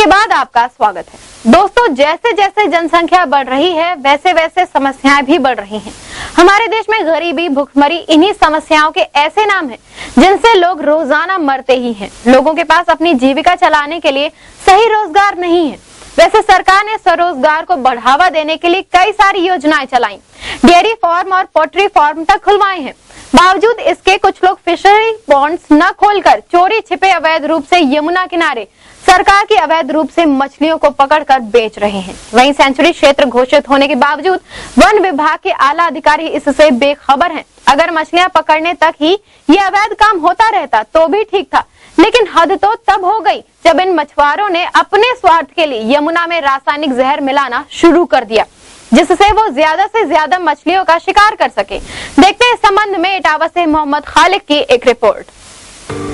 के बाद आपका स्वागत है। दोस्तों, जैसे जैसे जनसंख्या बढ़ रही है वैसे वैसे समस्याएं भी बढ़ रही हैं। हमारे देश में गरीबी, भुखमरी इन्हीं समस्याओं के ऐसे नाम हैं जिनसे लोग रोजाना मरते ही हैं। लोगों के पास अपनी जीविका चलाने के लिए सही रोजगार नहीं है। वैसे सरकार ने स्वरोजगार को बढ़ावा देने के लिए कई सारी योजनाएं चलाई, डेयरी फार्म और पोल्ट्री फार्म तक खुलवाए हैं। बावजूद इसके कुछ लोग फिशरी पॉन्ड्स न खोलकर चोरी छिपे अवैध रूप से यमुना किनारे सरकार की अवैध रूप से मछलियों को पकड़कर बेच रहे हैं। वहीं सेंचुरी क्षेत्र घोषित होने के बावजूद वन विभाग के आला अधिकारी इससे बेखबर हैं। अगर मछलियां पकड़ने तक ही ये अवैध काम होता रहता तो भी ठीक था, लेकिन हद तो तब हो गई जब इन मछुआरों ने अपने स्वार्थ के लिए यमुना में रासायनिक जहर मिलाना शुरू कर दिया, जिससे वो ज्यादा से ज्यादा मछलियों का शिकार कर सके। देखते हैं इस संबंध में इटावा से मोहम्मद खालिद की एक रिपोर्ट।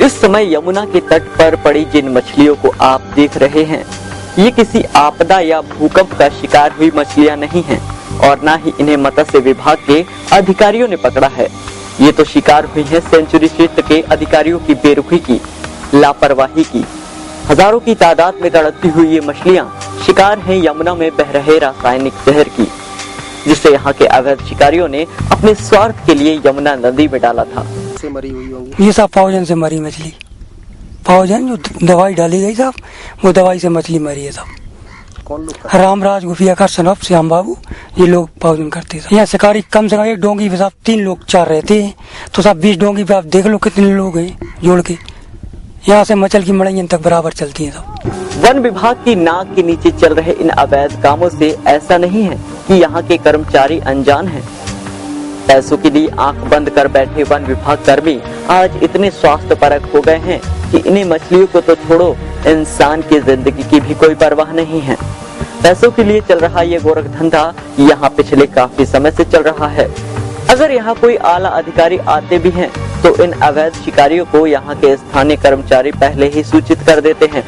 इस समय यमुना के तट पर पड़ी जिन मछलियों को आप देख रहे हैं, ये किसी आपदा या भूकंप का शिकार हुई मछलियां नहीं हैं और न ही इन्हें मत्स्य विभाग के अधिकारियों ने पकड़ा है। ये तो शिकार हुई है सेंचुरी क्षेत्र के अधिकारियों की बेरुखी की, लापरवाही की। हजारों की तादाद में तड़पती हुई ये मछलियां शिकार हैं यमुना में बह रहे रासायनिक जहर की, जिसे यहाँ के अवैध शिकारियों ने अपने स्वार्थ के लिए यमुना नदी में डाला था। से मरी हुई होंगी ये सब पावजन से मरी मछली, पावजन जो दवाई डाली गई साहब, वो दवाई से मछली मरी है साहब। कौन लोग? रामराज गुफिया का सनफ श्याम बाबू, ये लोग पावजन करते हैं। यहाँ शिकारी कम से कम एक डोंगी पे साहब 3 लोग 4 रहते हैं, तो साहब 20 डोंगी पे आप देख लो कितने लोग हैं जोड़ के। यहाँ से मचल की मड़ैयन तक बराबर चलती है साहब। वन विभाग की नाक के नीचे चल रहे इन अवैध कामों से ऐसा नहीं है कि यहाँ के कर्मचारी अनजान हैं। पैसों के लिए आंख बंद कर बैठे वन विभाग कर्मी आज इतने स्वास्थ्यपरक हो गए हैं कि इन्हें मछलियों को तो छोड़ो, इंसान की जिंदगी की भी कोई परवाह नहीं है। पैसों के लिए चल रहा ये गोरख धंधा यहाँ पिछले काफी समय से चल रहा है। अगर यहाँ कोई आला अधिकारी आते भी हैं तो इन अवैध शिकारियों को यहाँ के स्थानीय कर्मचारी पहले ही सूचित कर देते हैं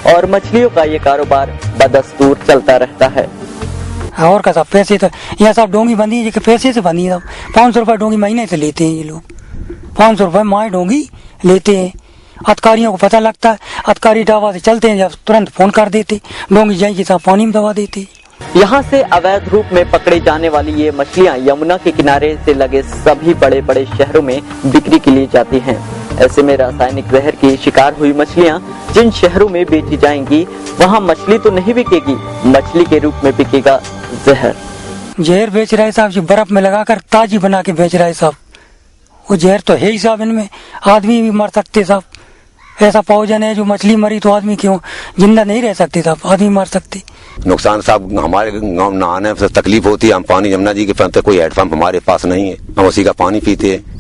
और मछलियों का ये कारोबार बदस्तूर चलता रहता है। और का साहब पैसे तो यहाँ साहब डोंगी बंधी है, पैसे से बंधी है। 500 रुपए डोंगी महीने से लेते हैं ये लोग, 500 रुपए माए डोंगी लेते हैं। अधिकारियों को पता लगता है, अधिकारी दवा से चलते हैं, जब तुरंत फोन कर देते, डोंगी जाएगी साहब पानी में दबा देते। यहाँ से अवैध रूप में पकड़े जाने वाली ये मछलियाँ यमुना के किनारे से लगे सभी बड़े बड़े शहरों में बिक्री के लिए जाती हैं। ऐसे में रासायनिक जहर की शिकार हुई मछलियाँ जिन शहरों में बेची जाएंगी, वहाँ मछली तो नहीं बिकेगी, मछली के रूप में बिकेगा जहर। जहर बेच रहे साहब, जो बर्फ में लगाकर ताजी बना के बेच रहे साहब। वो जहर तो है ही साहब, इनमें आदमी भी मर सकते साहब। ऐसा पॉइजन है, जो मछली मरी तो आदमी क्यों जिंदा नहीं रह सकते साहब, आदमी मर सकते। नुकसान साहब हमारे गांव नहाने में तकलीफ होती है। हम पानी यमुना जी के पास, कोई हेडपंप हमारे पास नहीं है, हम उसी का पानी पीते हैं।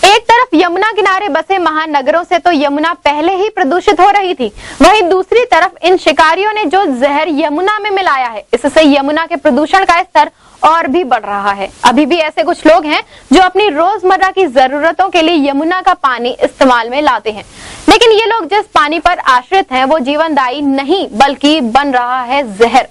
एक तरफ यमुना किनारे बसे महानगरों से तो यमुना पहले ही प्रदूषित हो रही थी, वहीं दूसरी तरफ इन शिकारियों ने जो जहर यमुना में मिलाया है, इससे यमुना के प्रदूषण का स्तर और भी बढ़ रहा है। अभी भी ऐसे कुछ लोग हैं जो अपनी रोजमर्रा की जरूरतों के लिए यमुना का पानी इस्तेमाल में लाते हैं, लेकिन ये लोग जिस पानी पर आश्रित हैं वो जीवनदायी नहीं बल्कि बन रहा है जहर।